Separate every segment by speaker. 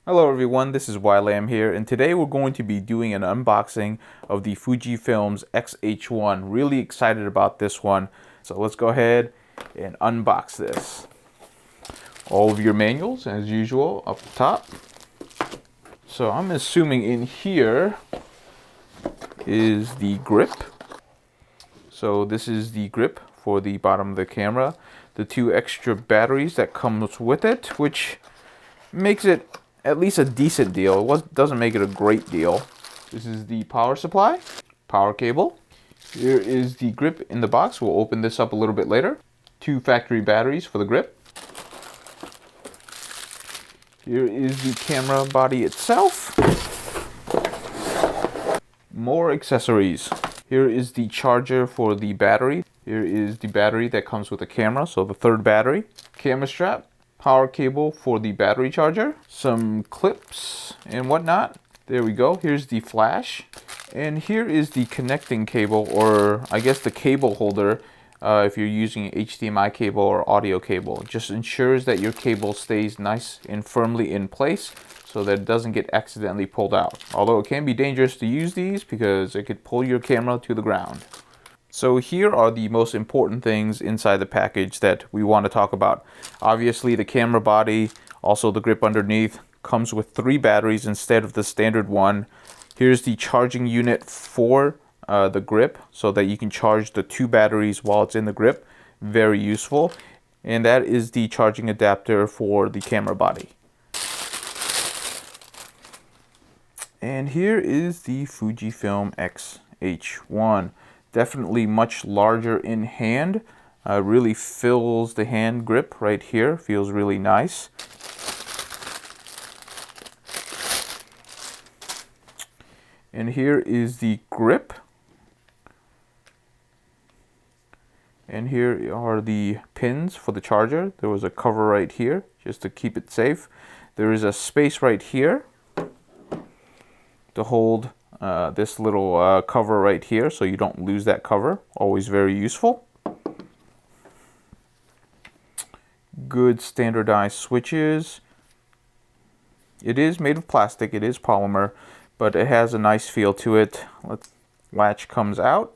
Speaker 1: Hello everyone, this is YLAM here, and today we're going to be doing an unboxing of the Fujifilm's XH1. Really excited about this one. So let's go ahead and unbox this. All of your manuals, as usual, up the top. So I'm assuming in here is the grip. So this is the grip for the bottom of the camera. The two extra batteries that comes with it, which makes it at least a decent deal. It doesn't make it a great deal. This is the power supply, power cable. Here is the grip in the box. We'll open this up a little bit later. Two factory batteries for the grip. Here is the camera body itself. More accessories. Here is the charger for the battery. Here is the battery that comes with the camera, so the third battery. Camera strap. Power cable for the battery charger, some clips and whatnot. There we go. Here's the flash, and here is the connecting cable, or I guess the cable holder if you're using HDMI cable or audio cable. It just ensures that your cable stays nice and firmly in place so that it doesn't get accidentally pulled out. Although it can be dangerous to use these because it could pull your camera to the ground. So here are the most important things inside the package that we want to talk about. Obviously the camera body, also the grip underneath, comes with 3 batteries instead of the standard one. Here's the charging unit for the grip so that you can charge the 2 batteries while it's in the grip. Very useful. And that is the charging adapter for the camera body. And here is the Fujifilm XH1. Definitely much larger in hand. Really fills the hand grip right here. Feels really nice. And here is the grip. And here are the pins for the charger. There was a cover right here just to keep it safe. There is a space right here to hold this little cover right here so you don't lose that cover. Always very useful. Good standardized switches. It is made of plastic, it is polymer, but it has a nice feel to it. Latch comes out,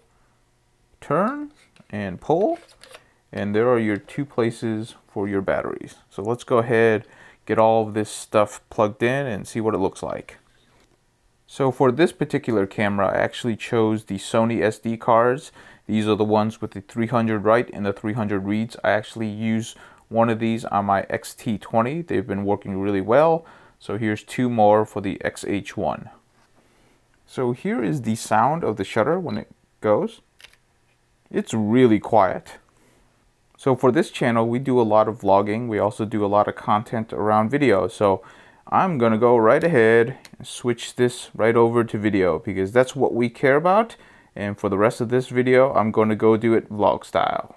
Speaker 1: turn and pull, and there are your 2 places for your batteries. So let's go ahead, get all of this stuff plugged in and see what it looks like. So for this particular camera, I actually chose the Sony SD cards. These are the ones with the 300 write and the 300 reads. I actually use one of these on my X-T20. They've been working really well. So here's 2 more for the XH1. So here is the sound of the shutter when it goes. It's really quiet. So for this channel, we do a lot of vlogging. We also do a lot of content around video. So I'm gonna go right ahead and switch this right over to video because that's what we care about. And for the rest of this video, I'm going to go do it vlog style.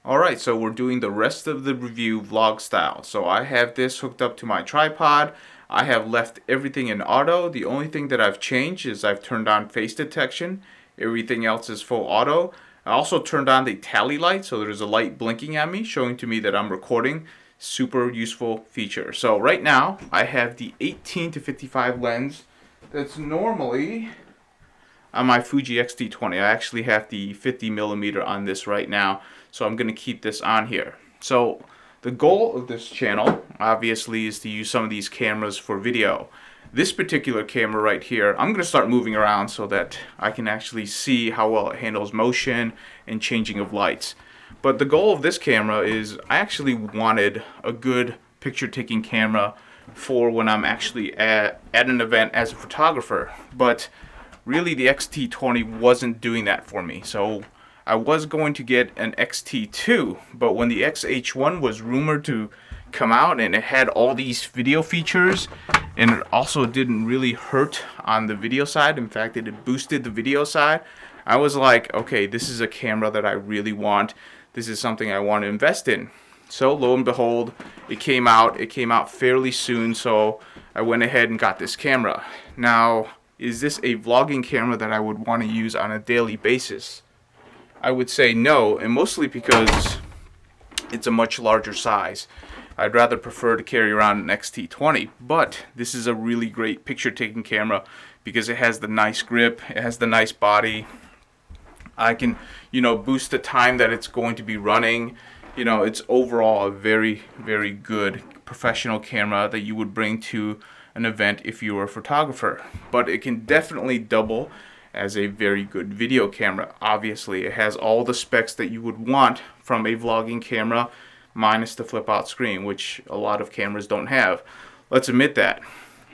Speaker 1: Alright, so we're doing the rest of the review vlog style. So I have this hooked up to my tripod. I have left everything in auto. The only thing that I've changed is I've turned on face detection. Everything else is full auto. I also turned on the tally light, so there's a light blinking at me, showing to me that I'm recording. Super useful feature. So right now I have the 18-55 lens that's normally on my Fuji X-T20. I actually have the 50mm on this right now, so I'm going to keep this on here. So the goal of this channel obviously is to use some of these cameras for video. This particular camera right here, I'm going to start moving around so that I can actually see how well it handles motion and changing of lights. But the goal of this camera is I actually wanted a good picture taking camera for when I'm actually at an event as a photographer. But really the X-T20 wasn't doing that for me. So I was going to get an X-T2, but when the XH1 was rumored to come out and it had all these video features and it also didn't really hurt on the video side, in fact it boosted the video side, I was like, okay, this is a camera that I really want. This is something I want to invest in. So lo and behold, it came out fairly soon, so I went ahead and got this camera. Now, is this a vlogging camera that I would want to use on a daily basis? I would say no, and mostly because it's a much larger size. I'd rather prefer to carry around an XT20. But this is a really great picture taking camera because it has the nice grip, it has the nice body. I can, boost the time that it's going to be running. It's overall a very, very good professional camera that you would bring to an event if you were a photographer. But it can definitely double as a very good video camera. Obviously, it has all the specs that you would want from a vlogging camera, minus the flip out screen, which a lot of cameras don't have. Let's admit that.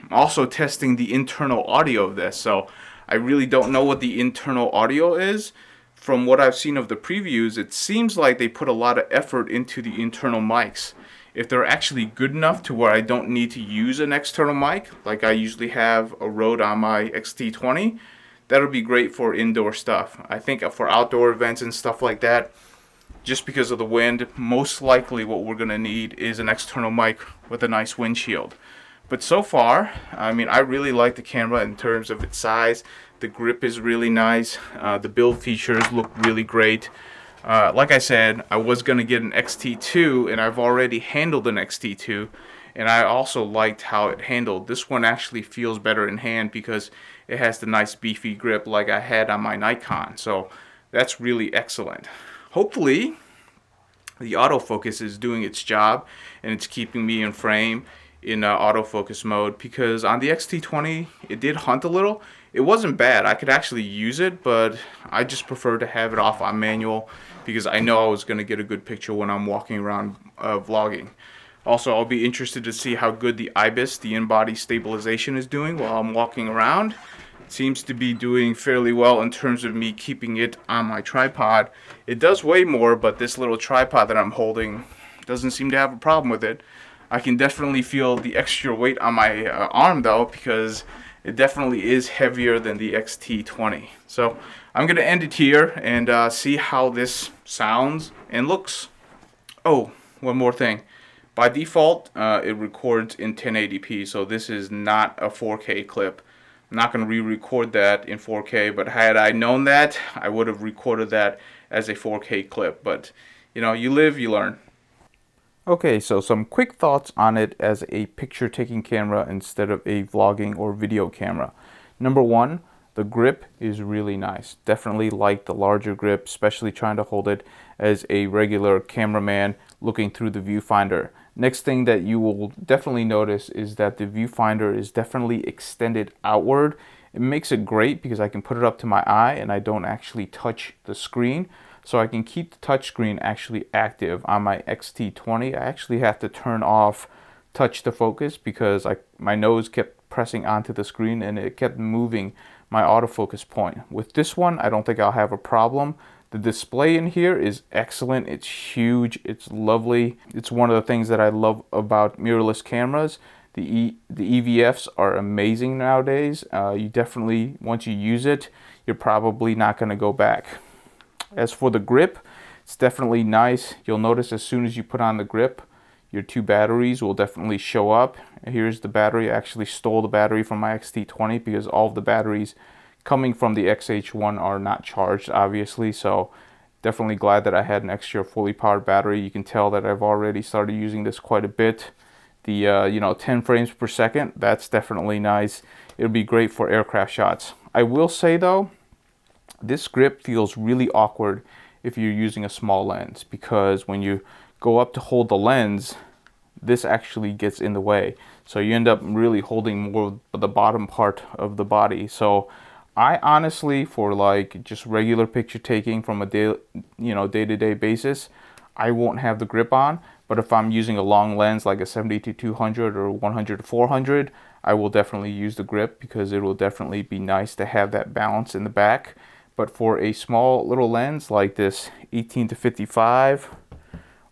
Speaker 1: I'm also testing the internal audio of this, so I really don't know what the internal audio is. From what I've seen of the previews, it seems like they put a lot of effort into the internal mics. If they're actually good enough to where I don't need to use an external mic, like I usually have a Rode on my XT20, that'll be great for indoor stuff. I think for outdoor events and stuff like that, just because of the wind, most likely what we're going to need is an external mic with a nice windshield. But so far, I really like the camera in terms of its size. The grip is really nice. The build features look really great. Like I said, I was going to get an XT2, and I've already handled an XT2, and I also liked how it handled. This one actually feels better in hand because it has the nice beefy grip like I had on my Nikon. So that's really excellent. Hopefully, the autofocus is doing its job, and it's keeping me in frame in autofocus mode, because on the XT20 it did hunt a little. It wasn't bad. I could actually use it, but I just prefer to have it off on manual because I know I was going to get a good picture when I'm walking around vlogging. Also, I'll be interested to see how good the IBIS, the in-body stabilization, is doing while I'm walking around. It seems to be doing fairly well in terms of me keeping it on my tripod. It does weigh more, but this little tripod that I'm holding doesn't seem to have a problem with it. I can definitely feel the extra weight on my arm though, because it definitely is heavier than the XT20. So I'm going to end it here and see how this sounds and looks. Oh, one more thing. By default, it records in 1080p, so this is not a 4K clip. I'm not going to re-record that in 4K, but had I known that, I would have recorded that as a 4K clip. But, you live, you learn. Okay, so some quick thoughts on it as a picture-taking camera instead of a vlogging or video camera. Number one, the grip is really nice. Definitely like the larger grip, especially trying to hold it as a regular cameraman looking through the viewfinder. Next thing that you will definitely notice is that the viewfinder is definitely extended outward. It makes it great because I can put it up to my eye and I don't actually touch the screen. So I can keep the touchscreen actually active. On my XT20, I actually have to turn off touch to focus because my nose kept pressing onto the screen and it kept moving my autofocus point. With this one, I don't think I'll have a problem. The display in here is excellent. It's huge. It's lovely. It's one of the things that I love about mirrorless cameras. The EVFs are amazing nowadays. You definitely, once you use it, you're probably not going to go back. As for the grip, it's definitely nice. You'll notice as soon as you put on the grip, your two batteries will definitely show up. Here's the battery. I actually stole the battery from my XT20 because all of the batteries coming from the XH1 are not charged, obviously. So definitely glad that I had an extra fully powered battery. You can tell that I've already started using this quite a bit. The 10 frames per second, that's definitely nice. It'll be great for aircraft shots. I will say though, this grip feels really awkward if you're using a small lens, because when you go up to hold the lens, this actually gets in the way. So you end up really holding more of the bottom part of the body. So I honestly, for like just regular picture taking from a day-to-day basis, I won't have the grip on. But if I'm using a long lens like a 70-200 or 100-400, I will definitely use the grip because it will definitely be nice to have that balance in the back. But for a small little lens like this 18-55,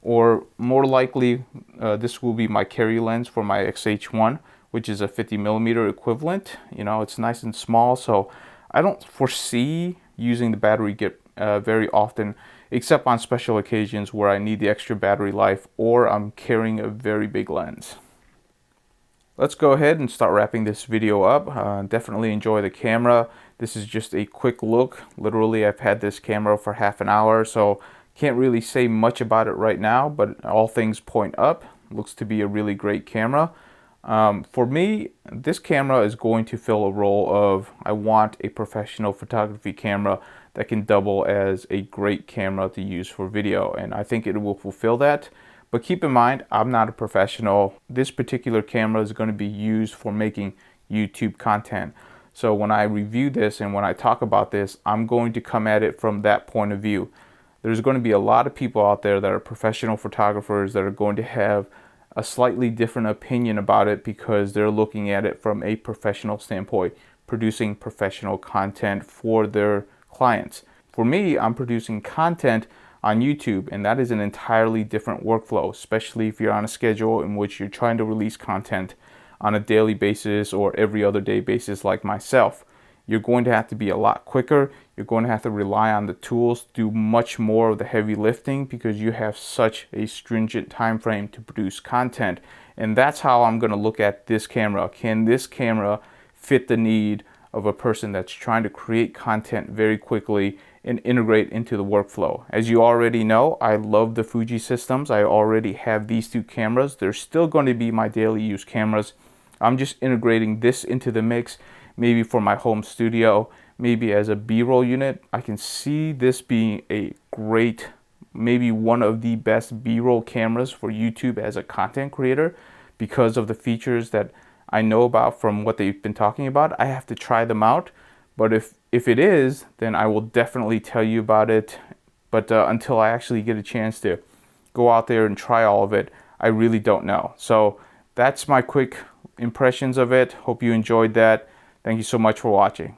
Speaker 1: or more likely this will be my carry lens for my XH1, which is a 50mm equivalent. It's nice and small, so I don't foresee using the battery grip very often, except on special occasions where I need the extra battery life or I'm carrying a very big lens. Let's go ahead and start wrapping this video up. Definitely enjoy the camera. This is just a quick look. Literally, I've had this camera for half an hour, so can't really say much about it right now, but all things point up. Looks to be a really great camera. For me, this camera is going to fill a role of, I want a professional photography camera that can double as a great camera to use for video, and I think it will fulfill that. But keep in mind, I'm not a professional. This particular camera is going to be used for making YouTube content. So when I review this and when I talk about this, I'm going to come at it from that point of view. There's going to be a lot of people out there that are professional photographers that are going to have a slightly different opinion about it because they're looking at it from a professional standpoint, producing professional content for their clients. For me, I'm producing content on YouTube, and that is an entirely different workflow, especially if you're on a schedule in which you're trying to release content on a daily basis or every other day basis like myself. You're going to have to be a lot quicker. You're going to have to rely on the tools, do much more of the heavy lifting because you have such a stringent time frame to produce content. And that's how I'm going to look at this camera. Can this camera fit the need of a person that's trying to create content very quickly and integrate into the workflow? As you already know, I love the Fuji systems. I already have these two cameras. They're still going to be my daily use cameras. I'm just integrating this into the mix, maybe for my home studio, maybe as a B-roll unit. I can see this being a great, maybe one of the best B-roll cameras for YouTube as a content creator because of the features that I know about from what they've been talking about. I have to try them out, but if it is, then I will definitely tell you about it. But until I actually get a chance to go out there and try all of it, I really don't know. So that's my quick impressions of it. Hope you enjoyed that. Thank you so much for watching.